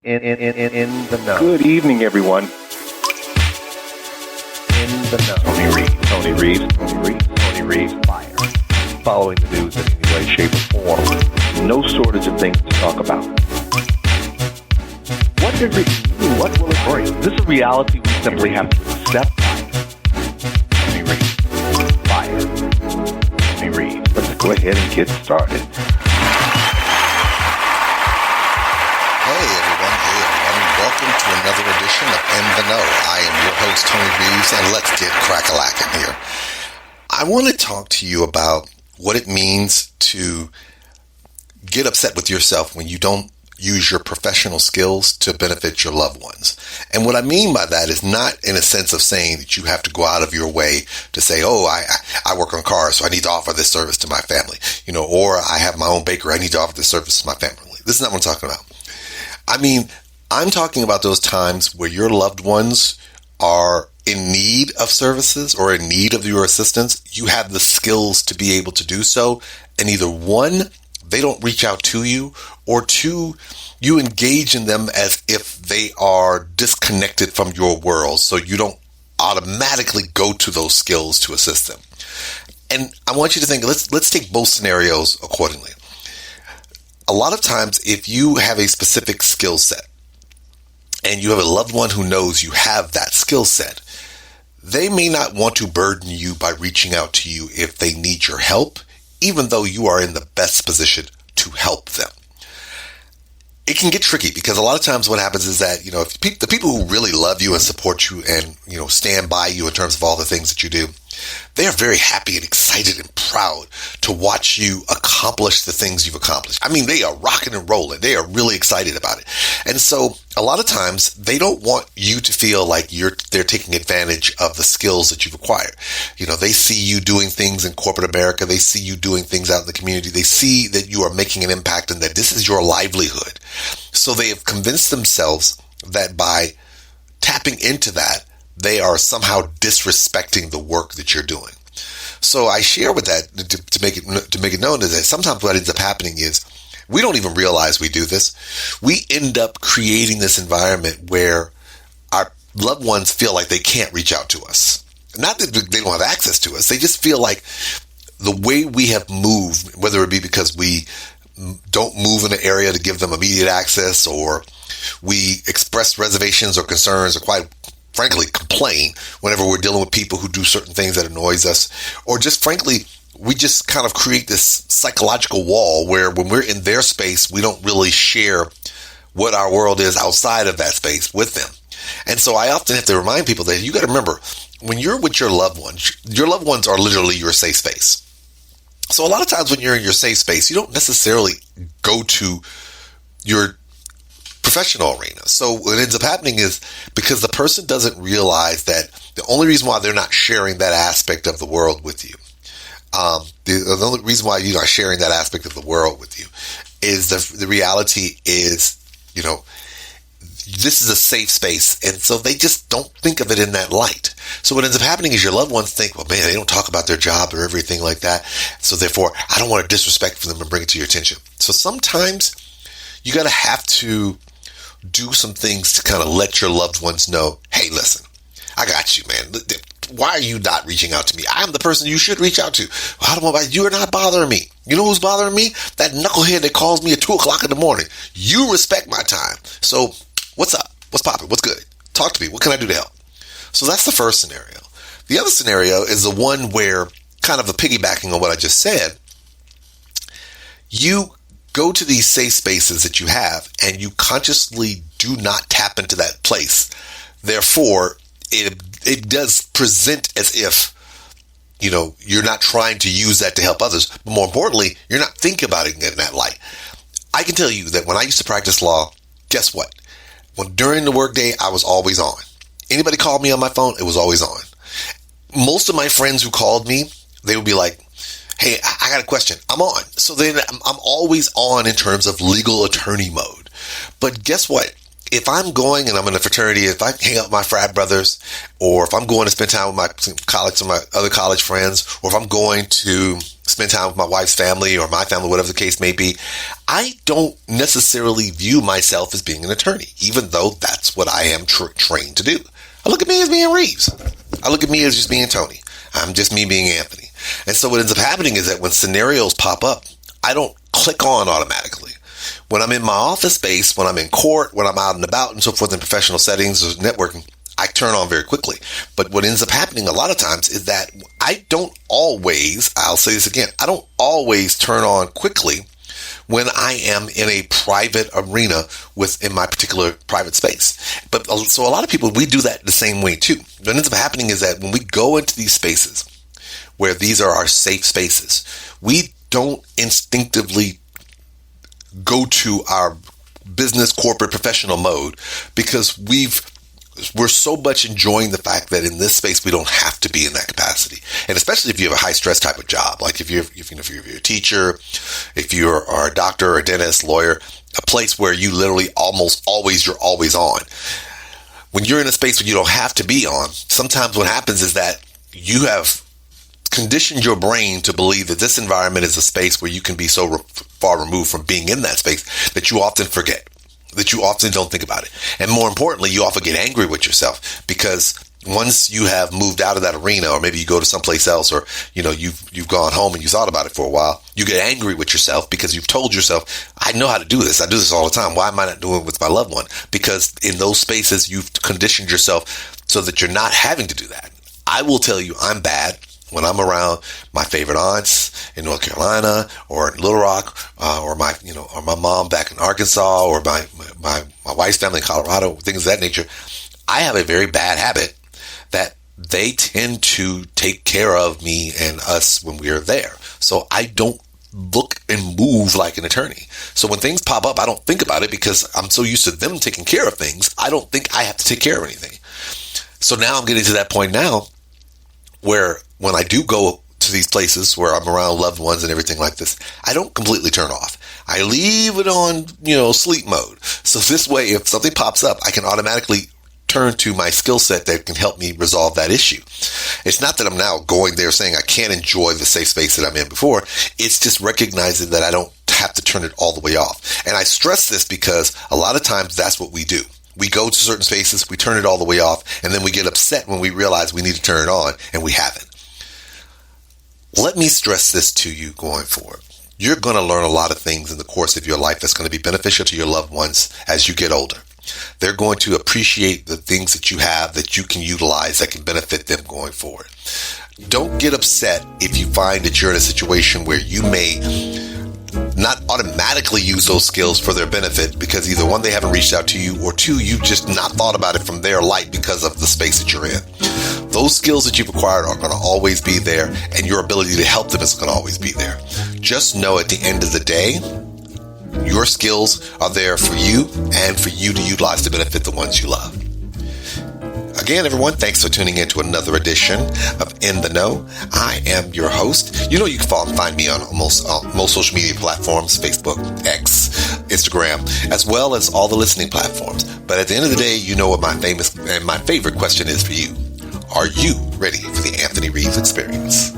In the know. Good evening, everyone. In the know. Tony Reed. Fire. Following the news in any way, shape, or form. No shortage of things to talk about. What does it mean? What will it bring? This is a reality we simply have to accept. Fire. Tony Reed. Let's go ahead and get started. Welcome to another edition of In the Know. I am your host, Tony Reeves, and let's get crack-a-lackin' here. I want to talk to you about what it means to get upset with yourself when you don't use your professional skills to benefit your loved ones. And what I mean by that is not in a sense of saying that you have to go out of your way to say, oh, I work on cars, so I need to offer this service to my family, or I have my own bakery, I need to offer this service to my family. This is not what I'm talking about. I mean, I'm talking about those times where your loved ones are in need of services or in need of your assistance. You have the skills to be able to do so. And either one, they don't reach out to you, or two, you engage in them as if they are disconnected from your world. So you don't automatically go to those skills to assist them. And I want you to think, let's take both scenarios accordingly. A lot of times, if you have a specific skill set, and you have a loved one who knows you have that skill set, they may not want to burden you by reaching out to you if they need your help, even though you are in the best position to help them. It can get tricky because a lot of times what happens is that, if the people who really love you and support you and, stand by you in terms of all the things that you do, they are very happy and excited and proud to watch you accomplish the things you've accomplished. I mean, they are rocking and rolling. They are really excited about it. And so a lot of times they don't want you to feel like they're taking advantage of the skills that you've acquired. They see you doing things in corporate America. They see you doing things out in the community. They see that you are making an impact and that this is your livelihood. So they have convinced themselves that by tapping into that, they are somehow disrespecting the work that you're doing. So I share with that to make it known is that sometimes what ends up happening is we don't even realize we do this. We end up creating this environment where our loved ones feel like they can't reach out to us. Not that they don't have access to us. They just feel like the way we have moved, whether it be because we don't move in an area to give them immediate access, or we express reservations or concerns, or quite frankly complain whenever we're dealing with people who do certain things that annoys us, or just frankly, we just kind of create this psychological wall where when we're in their space, we don't really share what our world is outside of that space with them. And so I often have to remind people that you got to remember, when you're with your loved ones are literally your safe space. So a lot of times when you're in your safe space, you don't necessarily go to your professional arena. So what ends up happening is because the person doesn't realize that the only reason why they're not sharing that aspect of the world with you, the only reason why you're not sharing that aspect of the world with you is the reality is, this is a safe space. And so they just don't think of it in that light. So what ends up happening is your loved ones think, well, man, they don't talk about their job or everything like that. So therefore, I don't want to disrespect for them and bring it to your attention. So sometimes you got to have to do some things to kind of let your loved ones know, hey, listen, I got you, man. Why are you not reaching out to me? I'm the person you should reach out to. I don't know about you. You're not bothering me. You know who's bothering me? That knucklehead that calls me at 2:00 in the morning. You respect my time. So what's up? What's popping? What's good? Talk to me. What can I do to help? So that's the first scenario. The other scenario is the one where, kind of the piggybacking on what I just said, you go to these safe spaces that you have and you consciously do not tap into that place. Therefore, it does present as if, you're not trying to use that to help others. But more importantly, you're not thinking about it in that light. I can tell you that when I used to practice law, guess what? During the workday, I was always on. Anybody called me on my phone, it was always on. Most of my friends who called me, they would be like, hey, I got a question. I'm on. So then I'm always on in terms of legal attorney mode. But guess what? if I'm going and I'm in a fraternity, if I hang out with my frat brothers, or if I'm going to spend time with my college or my other college friends, or if I'm going to spend time with my wife's family or my family, whatever the case may be, I don't necessarily view myself as being an attorney, even though that's what I am trained to do. I look at me as being Reeves. I look at me as just being Tony. I'm just me being Anthony. And so what ends up happening is that when scenarios pop up, I don't click on automatically. When I'm in my office space, when I'm in court, when I'm out and about and so forth in professional settings or networking, I turn on very quickly. But what ends up happening a lot of times is that I don't always, I'll say this again, I don't always turn on quickly when I am in a private arena within my particular private space. But so a lot of people, we do that the same way too. What ends up happening is that when we go into these spaces where these are our safe spaces, we don't instinctively go to our business, corporate, professional mode because we're so much enjoying the fact that in this space we don't have to be in that capacity. And especially if you have a high stress type of job, like if you're a teacher, if you are a doctor or a dentist, lawyer, a place where you literally you're always on. When you're in a space where you don't have to be on, sometimes what happens is that you have conditioned your brain to believe that this environment is a space where you can be so far removed from being in that space that you often forget, that you often don't think about it. And more importantly, you often get angry with yourself because once you have moved out of that arena, or maybe you go to someplace else, or you've gone home and you thought about it for a while, you get angry with yourself because you've told yourself, I know how to do this. I do this all the time. Why am I not doing it with my loved one? Because in those spaces, you've conditioned yourself so that you're not having to do that. I will tell you, I'm bad when I'm around my favorite aunts in North Carolina or in Little Rock, or my mom back in Arkansas, or my wife's family in Colorado, things of that nature. I have a very bad habit that they tend to take care of me and us when we are there. So I don't look and move like an attorney. So when things pop up, I don't think about it because I'm so used to them taking care of things. I don't think I have to take care of anything. So now I'm getting to that point now where when I do go to these places where I'm around loved ones and everything like this, I don't completely turn off. I leave it on, sleep mode. So this way, if something pops up, I can automatically turn to my skill set that can help me resolve that issue. It's not that I'm now going there saying I can't enjoy the safe space that I'm in before. It's just recognizing that I don't have to turn it all the way off. And I stress this because a lot of times that's what we do. We go to certain spaces, we turn it all the way off, and then we get upset when we realize we need to turn it on, and we haven't. Let me stress this to you going forward. You're going to learn a lot of things in the course of your life that's going to be beneficial to your loved ones as you get older. They're going to appreciate the things that you have that you can utilize that can benefit them going forward. Don't get upset if you find that you're in a situation where you may not automatically use those skills for their benefit because either one, they haven't reached out to you, or two, you've just not thought about it from their light because of the space that you're in. Those skills that you've acquired are going to always be there, and your ability to help them is going to always be there. Just know at the end of the day, your skills are there for you and for you to utilize to benefit the ones you love. Again, everyone, thanks for tuning in to another edition of In the Know. I am your host. You can find me on most social media platforms, Facebook, X, Instagram, as well as all the listening platforms. But at the end of the day, you know what my famous and my favorite question is for you. Are you ready for the Anthony Reeves experience?